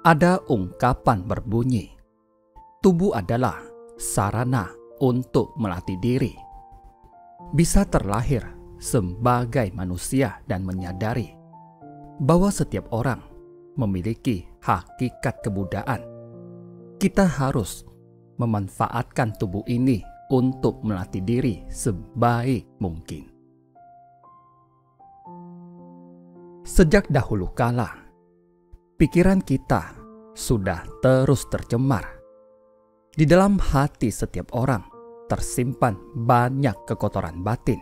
Ada ungkapan berbunyi, tubuh adalah sarana untuk melatih diri. Bisa terlahir sebagai manusia dan menyadari bahwa setiap orang memiliki hakikat kebudaan. Kita harus memanfaatkan tubuh ini untuk melatih diri sebaik mungkin. Sejak dahulu kala, pikiran kita sudah terus tercemar. Di dalam hati setiap orang tersimpan banyak kekotoran batin.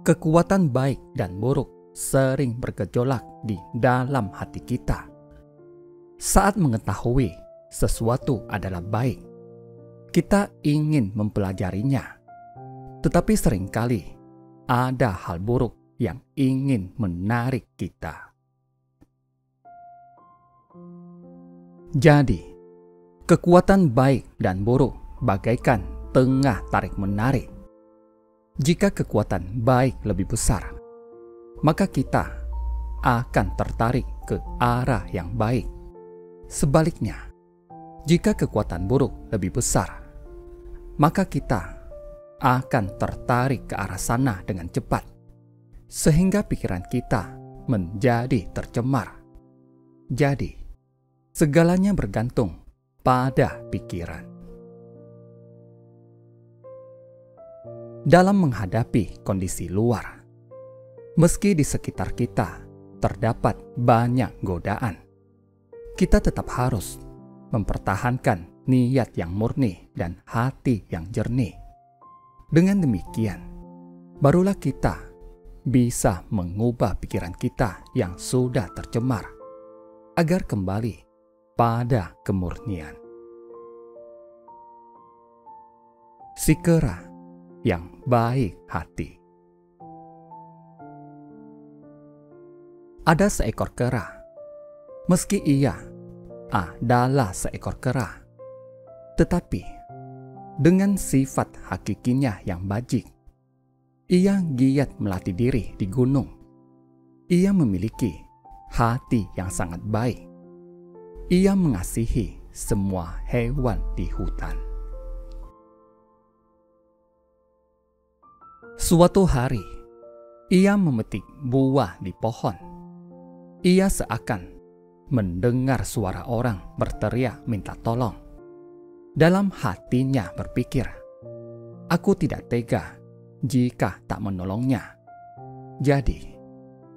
Kekuatan baik dan buruk sering bergejolak di dalam hati kita. Saat mengetahui sesuatu adalah baik, kita ingin mempelajarinya. Tetapi seringkali ada hal buruk yang ingin menarik kita. Jadi, kekuatan baik dan buruk bagaikan tengah tarik-menarik. Jika kekuatan baik lebih besar, maka kita akan tertarik ke arah yang baik. Sebaliknya, jika kekuatan buruk lebih besar, maka kita akan tertarik ke arah sana dengan cepat, sehingga pikiran kita menjadi tercemar. Jadi, segalanya bergantung pada pikiran. Dalam menghadapi kondisi luar, meski di sekitar kita terdapat banyak godaan, kita tetap harus mempertahankan niat yang murni dan hati yang jernih. Dengan demikian, barulah kita bisa mengubah pikiran kita yang sudah tercemar agar kembali pada kemurnian. Si kera yang baik hati. Ada seekor kera. Meski ia adalah seekor kera, tetapi dengan sifat hakikinya yang bajik, ia giat melatih diri di gunung. Ia memiliki hati yang sangat baik. Ia mengasihi semua hewan di hutan. Suatu hari, ia memetik buah di pohon. Ia seakan mendengar suara orang berteriak minta tolong. Dalam hatinya berpikir, aku tidak tega jika tak menolongnya. Jadi,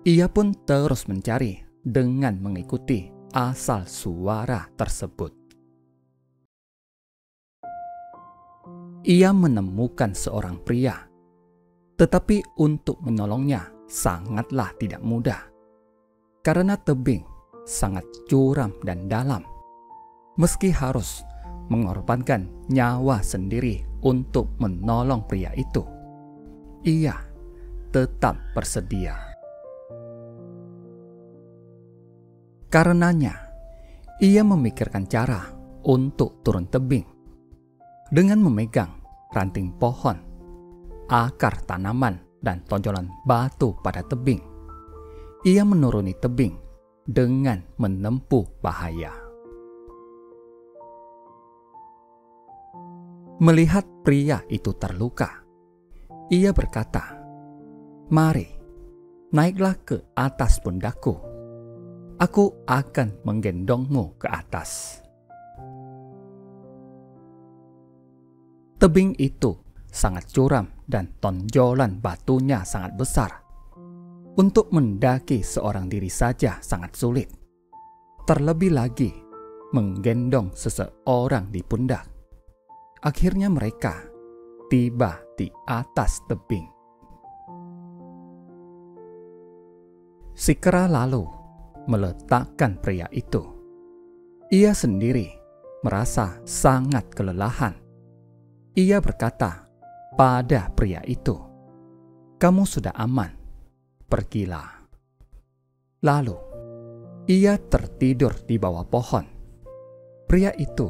ia pun terus mencari dengan mengikuti asal suara tersebut. Ia menemukan seorang pria, tetapi untuk menolongnya sangatlah tidak mudah, karena tebing sangat curam dan dalam. Meski harus mengorbankan nyawa sendiri untuk menolong pria itu, ia tetap bersedia. Karenanya, ia memikirkan cara untuk turun tebing dengan memegang ranting pohon, akar tanaman, dan tonjolan batu pada tebing. Ia menuruni tebing dengan menempuh bahaya. Melihat pria itu terluka, ia berkata, "Mari, naiklah ke atas pundakku. Aku akan menggendongmu ke atas." Tebing itu sangat curam dan tonjolan batunya sangat besar. Untuk mendaki seorang diri saja sangat sulit. Terlebih lagi menggendong seseorang di pundak. Akhirnya mereka tiba di atas tebing. Si kera lalu meletakkan pria itu. Ia sendiri merasa sangat kelelahan. Ia berkata pada pria itu, "Kamu sudah aman, pergilah." Lalu ia tertidur di bawah pohon. Pria itu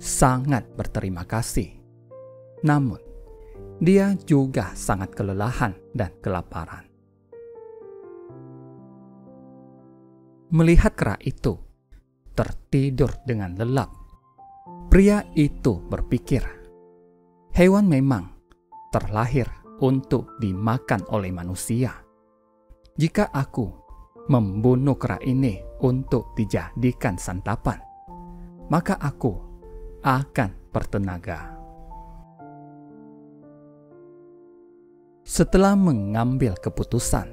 sangat berterima kasih. Namun dia juga sangat kelelahan dan kelaparan. Melihat kera itu tertidur dengan lelap, pria itu berpikir, hewan memang terlahir untuk dimakan oleh manusia. Jika aku membunuh kera ini untuk dijadikan santapan, maka aku akan bertenaga. Setelah mengambil keputusan,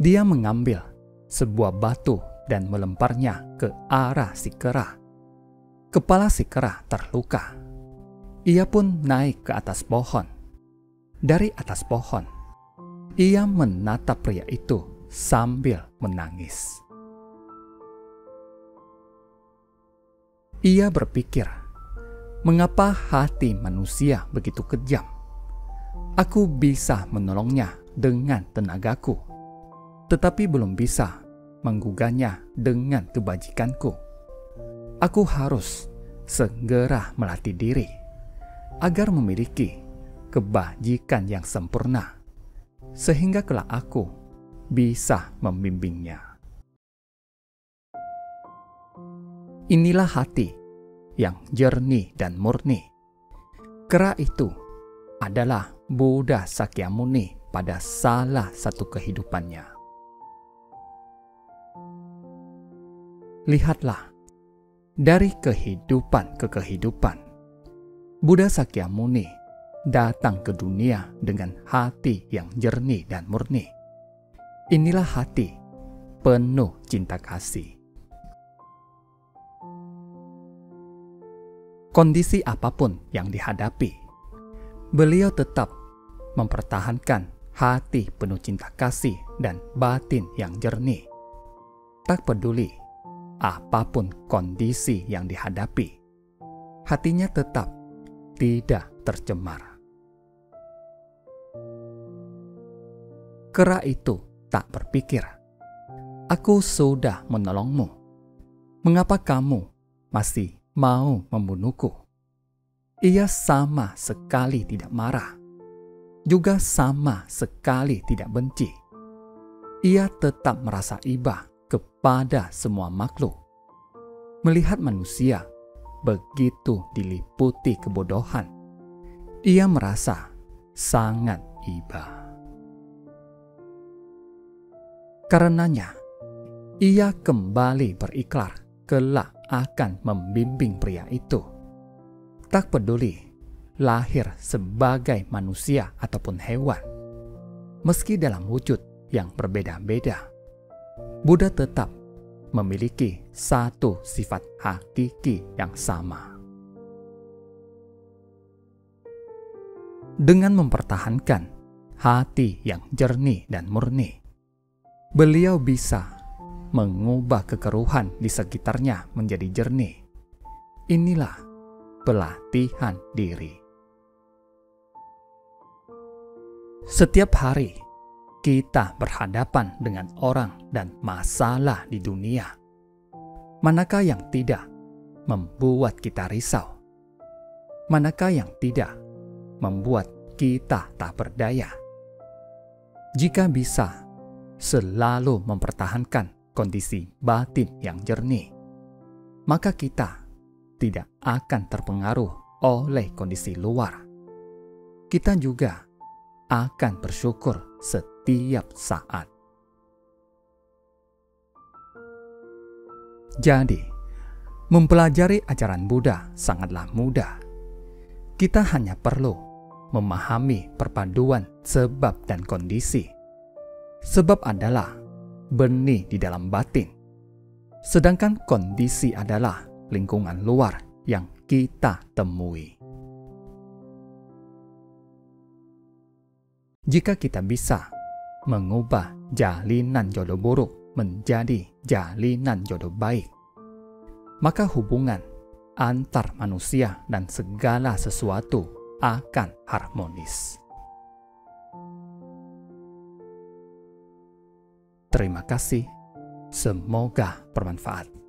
dia mengambil sebuah batu dan melemparnya ke arah si kera. Kepala si kera terluka. Ia pun naik ke atas pohon. Dari atas pohon, ia menatap pria itu sambil menangis. Ia berpikir, mengapa hati manusia begitu kejam? Aku bisa menolongnya dengan tenagaku, tetapi belum bisa menggugahnya dengan kebajikanku. Aku harus segera melatih diri agar memiliki kebajikan yang sempurna, sehingga kelak aku bisa membimbingnya. Inilah hati yang jernih dan murni. Kera itu adalah Buddha Sakyamuni pada salah satu kehidupannya. Lihatlah, dari kehidupan ke kehidupan, Buddha Sakyamuni datang ke dunia dengan hati yang jernih dan murni. Inilah hati penuh cinta kasih. Kondisi apapun yang dihadapi, beliau tetap mempertahankan hati penuh cinta kasih dan batin yang jernih. Tak peduli apapun kondisi yang dihadapi, hatinya tetap tidak tercemar. Kera itu tak berpikir, aku sudah menolongmu. Mengapa kamu masih mau membunuhku? Ia sama sekali tidak marah, juga sama sekali tidak benci. Ia tetap merasa iba kepada semua makhluk. Melihat manusia begitu diliputi kebodohan, ia merasa sangat iba. Karenanya, ia kembali berikrar kelak akan membimbing pria itu. Tak peduli lahir sebagai manusia ataupun hewan, meski dalam wujud yang berbeda-beda, Buddha tetap memiliki satu sifat hakiki yang sama. Dengan mempertahankan hati yang jernih dan murni, beliau bisa mengubah kekeruhan di sekitarnya menjadi jernih. Inilah pelatihan diri. Setiap hari kita berhadapan dengan orang dan masalah di dunia. Manakah yang tidak membuat kita risau? Manakah yang tidak membuat kita tak berdaya? Jika bisa selalu mempertahankan kondisi batin yang jernih, maka kita tidak akan terpengaruh oleh kondisi luar. Kita juga akan bersyukur setiap saat. Jadi, mempelajari ajaran Buddha sangatlah mudah. Kita hanya perlu memahami perpaduan sebab dan kondisi. Sebab adalah benih di dalam batin, sedangkan kondisi adalah lingkungan luar yang kita temui. Jika kita bisa mengubah jalinan jodoh buruk menjadi jalinan jodoh baik, maka hubungan antar manusia dan segala sesuatu akan harmonis. Terima kasih. Semoga bermanfaat.